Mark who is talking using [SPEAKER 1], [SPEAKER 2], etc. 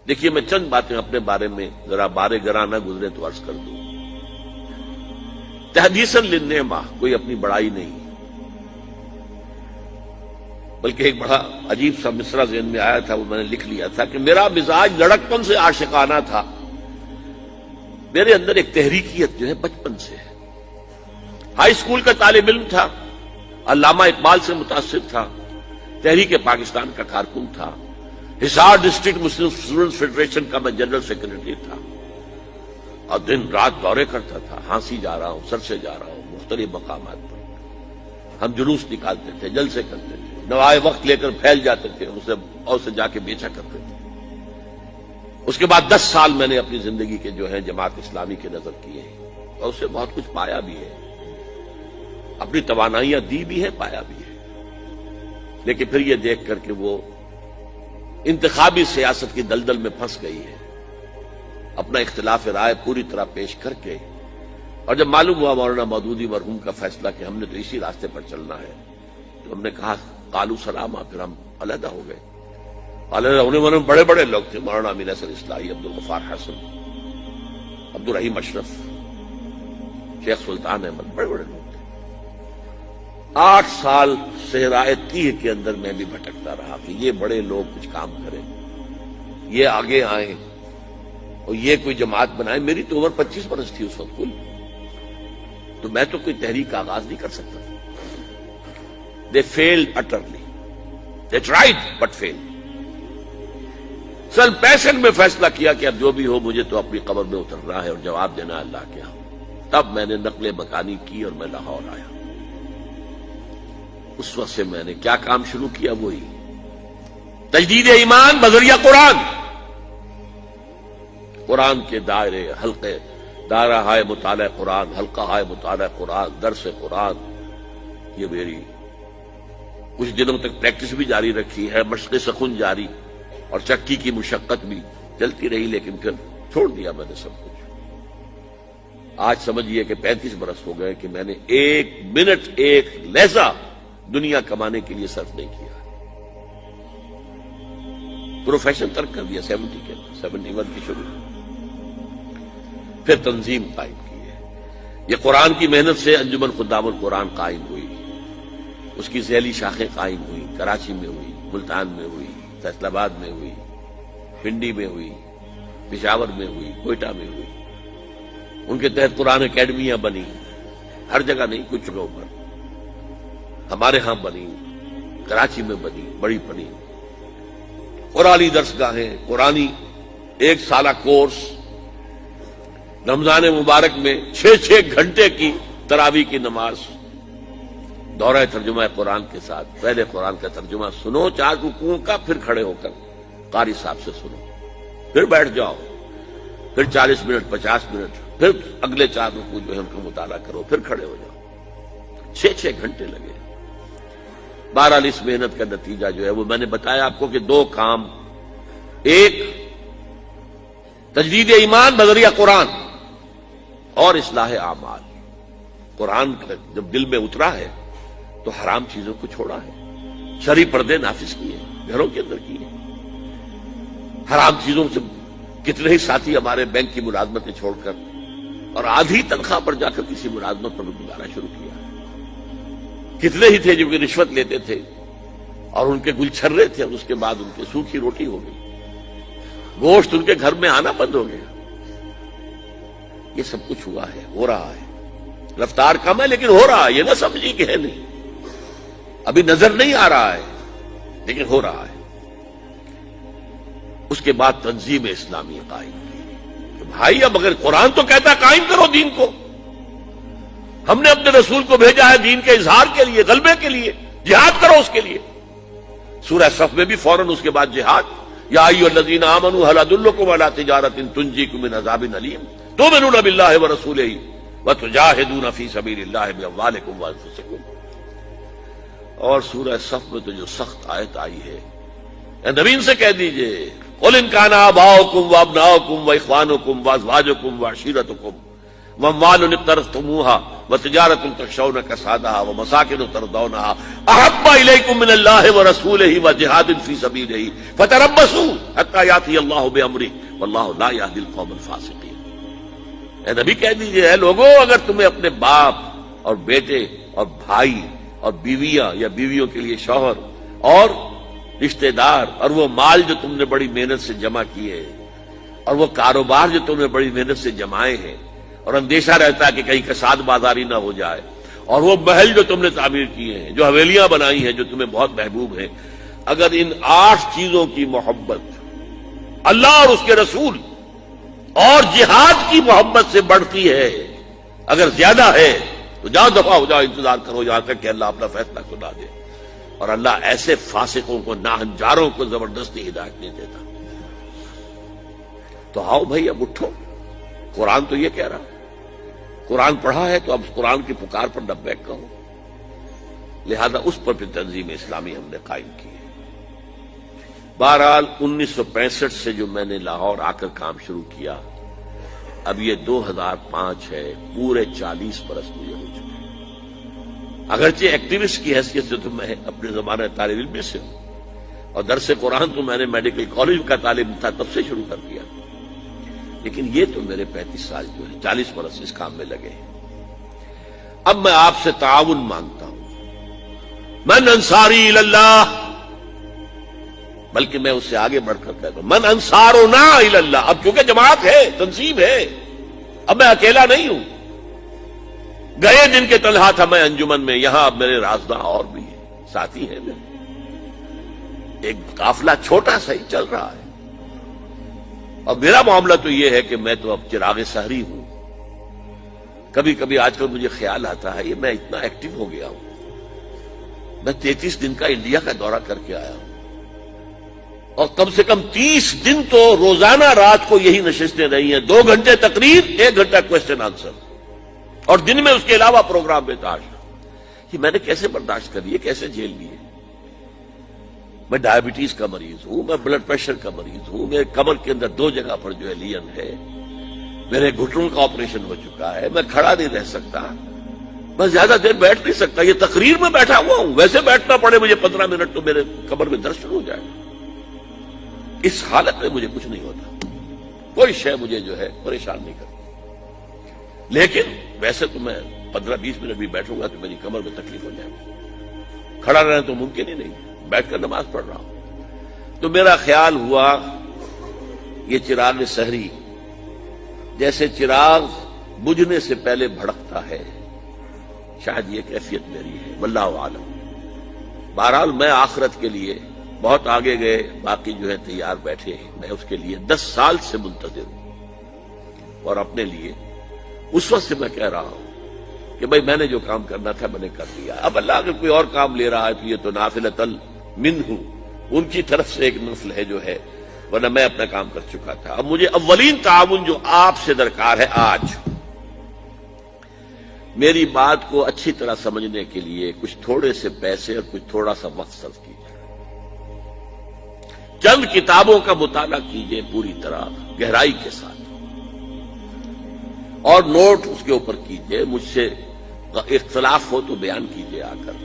[SPEAKER 1] دیکھیے میں چند باتیں اپنے بارے میں ذرا بارے گراں نہ گزرے تو عرض کر دوں. تحدیثاً للنعمہ، کوئی اپنی بڑائی نہیں، بلکہ ایک بڑا عجیب سا مصرع ذہن میں آیا تھا، وہ میں نے لکھ لیا تھا کہ میرا مزاج لڑکپن سے عاشقانہ تھا. میرے اندر ایک تحریکیت جو ہے بچپن سے ہے. ہائی اسکول کا طالب علم تھا، علامہ اقبال سے متاثر تھا، تحریک پاکستان کا کارکن تھا، حصار ڈسٹرکٹ مسلم اسٹوڈنٹس فیڈریشن کا میں جنرل سیکرٹری تھا، اور دن رات دورے کرتا تھا. ہانسی جا رہا ہوں، سر سے جا رہا ہوں، مختلف مقامات پر ہم جلوس نکالتے تھے، جلسے کرتے تھے، نوائے وقت لے کر پھیل جاتے تھے، اسے جا کے بیچا کرتے تھے. اس کے بعد 10 سال میں نے اپنی زندگی کے جو ہیں جماعت اسلامی کے نظر کیے ہیں، اور اس سے بہت کچھ پایا بھی ہے، اپنی توانائیاں دی بھی ہے، پایا بھی ہے. لیکن پھر یہ دیکھ کر کہ وہ انتخابی سیاست کی دلدل میں پھنس گئی ہے، اپنا اختلاف رائے پوری طرح پیش کر کے، اور جب معلوم ہوا مولانا مودودی مرحوم کا فیصلہ کہ ہم نے تو اسی راستے پر چلنا ہے، تو ہم نے کہا قالوا سلاما، پھر ہم علیحدہ ہو گئے. علیحدہ ہونے والے بڑے بڑے لوگ تھے، مولانا امین حسن اصلاحی، عبدالغفار حسن، عبدالرحیم اشرف، شیخ سلطان احمد، بڑے بڑے لوگ تھے. 8 سال صحرائے تیہ کے اندر میں بھی بھٹکتا رہا کہ یہ بڑے لوگ کچھ کام کریں، یہ آگے آئیں اور یہ کوئی جماعت بنائے. میری تو عمر 25 برس تھی اس وقت کل، تو میں تو کوئی تحریک کا آغاز نہیں کر سکتا. They failed utterly. They tried but failed. سن 65 میں فیصلہ کیا کہ اب جو بھی ہو مجھے تو اپنی قبر میں اترنا ہے اور جواب دینا اللہ کے ہاں. تب میں نے نقل مکانی کی اور میں لاہور آیا. اس وقت سے میں نے کیا کام شروع کیا، وہی تجدید ایمان بذریعہ قرآن. قرآن کے دائرے، حلقے، دائرہ ہائے مطالعہ قرآن، حلقہ ہائے مطالعہ قرآن، درس قرآن، یہ میری کچھ دنوں تک پریکٹس بھی جاری رکھی ہے، مشق سخن جاری، اور چکی کی مشقت بھی چلتی رہی. لیکن پھر چھوڑ دیا میں نے سب کچھ. آج سمجھیے کہ 35 برس ہو گئے کہ میں نے 1 منٹ، 1 لہجہ دنیا کمانے کے لیے صرف نہیں کیا. پروفیشن ترک کر دیا 71 کی شروع. پھر تنظیم قائم کی ہے. یہ قرآن کی محنت سے انجمن خدام القرآن قائم ہوئی، اس کی ذیلی شاخیں قائم ہوئی. کراچی میں ہوئی، ملتان میں ہوئی، فیصل آباد میں ہوئی، پنڈی میں ہوئی، پشاور میں ہوئی، کوئٹہ میں ہوئی. ان کے تحت قرآن اکیڈمیاں بنی، ہر جگہ نہیں، کچھ جگہوں پر. ہمارے ہاں بنی، کراچی میں بنی، بڑی بنی. قرآنی درسگاہیں، قرآنی 1 سالہ کورس، رمضان مبارک میں 6 گھنٹے کی تراویح کی نماز، دورہ ترجمہ قرآن کے ساتھ. پہلے قرآن کا ترجمہ سنو 4 رکوعوں کا، پھر کھڑے ہو کر قاری صاحب سے سنو، پھر بیٹھ جاؤ، پھر 40 منٹ 50 منٹ، پھر اگلے 4 رکوع جو ہے ان کا مطالعہ کرو، پھر کھڑے ہو جاؤ. 6 گھنٹے لگے. بہرحال اس محنت کا نتیجہ جو ہے وہ میں نے بتایا آپ کو کہ 2 کام، ایک تجدید ایمان بذریعہ قرآن اور اصلاح اعمال. قرآن جب دل میں اترا ہے تو حرام چیزوں کو چھوڑا ہے، شرعی پردے نافذ کیے، گھروں کے اندر کیے. حرام چیزوں سے کتنے ہی ساتھی ہمارے بینک کی ملازمتیں چھوڑ کر اور آدھی تنخواہ پر جا کر کسی ملازمت پر گزارنا شروع کیا. کتنے ہی تھے جو کہ رشوت لیتے تھے اور ان کے گل چھرے تھے، اور اس کے بعد ان کے سوکھی روٹی ہو گئی، گوشت ان کے گھر میں آنا بند ہو گیا. یہ سب کچھ ہوا ہے، ہو رہا ہے. رفتار کم ہے لیکن ہو رہا ہے. یہ نہ سمجھی کہ ہے نہیں، ابھی نظر نہیں آ رہا ہے لیکن ہو رہا ہے. اس کے بعد تنظیم اسلامی قائم کی کہ بھائی اب اگر قرآن تو کہتا ہے قائم کرو دین کو، ہم نے اپنے رسول کو بھیجا ہے دین کے اظہار کے لیے، غلبے کے لیے، جہاد کرو اس کے لیے. سورہ صف میں بھی فوراً اس کے بعد جہاد. یا ایھا الذین آمنوا ھل ادلکم علی تجارۃ تنجیکم من عذاب الیم تؤمنون باللہ ورسولہ وتجاہدون فی سبیل اللہ باموالکم وانفسکم. اور سورہ صف میں تو جو سخت آیت آئی ہے، اے نبی ان سے کہہ دیجئے قل ان کان آباؤکم وابناؤکم واخوانکم وازواجکم وعشیرتکم واموال اقترفتموها وتجارۃ تخشون کسادها ومساکن ترضونها احب الیکم من اللہ ورسولہ وجہاد فی سبیلہ فتربصوا حتی یأتی اللہ بامرہ واللہ لا یہدی القوم الفاسقین۔ اے نبی کہہ دیجئے، اے لوگوں، اگر تمہیں اپنے باپ اور بیٹے اور بھائی اور بیویاں یا بیویوں کے لیے شوہر اور رشتہ دار اور وہ مال جو تم نے بڑی محنت سے جمع کیے اور وہ کاروبار جو تم نے بڑی محنت سے جمائے ہیں اور اندیشہ رہتا ہے کہ کہیں کساد بازاری نہ ہو جائے، اور وہ محل جو تم نے تعمیر کیے ہیں، جو حویلیاں بنائی ہیں جو تمہیں بہت محبوب ہیں، اگر ان 8 چیزوں کی محبت اللہ اور اس کے رسول اور جہاد کی محبت سے بڑھتی ہے، اگر زیادہ ہے تو جاؤ دفعہ ہو جاؤ، انتظار کرو یہاں تک کہ اللہ اپنا فیصلہ سنا دے۔ اور اللہ ایسے فاسقوں کو، ناہنجاروں کو زبردستی ہدایت نہیں دیتا۔ تو آؤ بھائی، اب اٹھو، قرآن تو یہ کہہ رہا، قرآن پڑھا ہے تو اب قرآن کی پکار پر لبیک کہو، لہذا اس پر پھر تنظیم اسلامی ہم نے قائم کی ہے۔ بہرحال 1965 سے جو میں نے لاہور آ کر کام شروع کیا، اب یہ 2005 ہے، پورے 40 برس مجھے ہو چکے۔ اگرچہ ایکٹیوسٹ کی حیثیت سے تو میں اپنے زمانہ طالب علم سے ہوں، اور درس قرآن تو میں نے میڈیکل کالج کا طالب تھا تب سے شروع کر دیا، لیکن یہ تو میرے 35 سال جو ہے، 40 برس اس کام میں لگے ہیں۔ اب میں آپ سے تعاون مانگتا ہوں، من انصاری اللہ، بلکہ میں اس سے آگے بڑھ کر کہتا ہوں من انصارنا اللہ۔ اب چونکہ جماعت ہے، تنظیم ہے، اب میں اکیلا نہیں ہوں۔ گئے دن کے تنہا تھا میں انجمن میں، یہاں اب میرے رازداں اور بھی ہیں، ساتھی ہیں میرے، ایک قافلہ چھوٹا سا ہی چل رہا ہے۔ اور میرا معاملہ تو یہ ہے کہ میں تو اب چراغ سحری ہوں۔ کبھی کبھی آج کل مجھے خیال آتا ہے، یہ میں اتنا ایکٹیو ہو گیا ہوں، میں 33 دن کا انڈیا کا دورہ کر کے آیا ہوں، اور کم سے کم 30 دن تو روزانہ رات کو یہی نشستیں رہی ہیں، 2 گھنٹے تقریر، 1 گھنٹہ کوشچن آنسر، اور دن میں اس کے علاوہ پروگرام بے تحاشا۔ یہ میں نے کیسے برداشت کر لیے، کیسے جھیل لیے؟ میں ڈائبٹیز کا مریض ہوں، میں بلڈ پریشر کا مریض ہوں، میرے کمر کے اندر 2 جگہ پر جو ہے لین ہے، میرے گھٹنوں کا آپریشن ہو چکا ہے، میں کھڑا نہیں رہ سکتا، میں زیادہ دیر بیٹھ نہیں سکتا، یہ تقریر میں بیٹھا ہوا ہوں، ویسے بیٹھنا پڑے مجھے 15 منٹ تو میرے کمر میں درد شروع ہو جائے۔ اس حالت میں مجھے کچھ نہیں ہوتا، کوئی شے مجھے جو ہے پریشان نہیں کرتی، لیکن ویسے تو میں 15-20 منٹ بھی بیٹھوں گا تو میری کمر میں تکلیف ہو جائے گی، کھڑا رہنا تو ممکن ہی نہیں، بیٹھ کر نماز پڑھ رہا ہوں۔ تو میرا خیال ہوا یہ چراغ سحری جیسے چراغ بجھنے سے پہلے بھڑکتا ہے، شاید یہ کیفیت میری ہے، واللہ عالم۔ بہرحال میں آخرت کے لیے بہت آگے گئے، باقی جو ہے تیار بیٹھے ہیں، میں اس کے لیے 10 سال سے منتظر ہوں، اور اپنے لیے اس وقت سے میں کہہ رہا ہوں کہ بھائی میں نے جو کام کرنا تھا میں نے کر دیا، اب اللہ اگر کوئی اور کام لے رہا ہے تو یہ تو نافلۃ منہ، ان کی طرف سے ایک نفل ہے جو ہے، ورنہ میں اپنا کام کر چکا تھا۔ اب مجھے اولین تعاون جو آپ سے درکار ہے، آج میری بات کو اچھی طرح سمجھنے کے لیے کچھ تھوڑے سے پیسے اور کچھ تھوڑا سا وقت صرف کیجیے، چند کتابوں کا مطالعہ کیجیے پوری طرح گہرائی کے ساتھ، اور نوٹ اس کے اوپر کیجیے، مجھ سے اختلاف ہو تو بیان کیجیے آ کر۔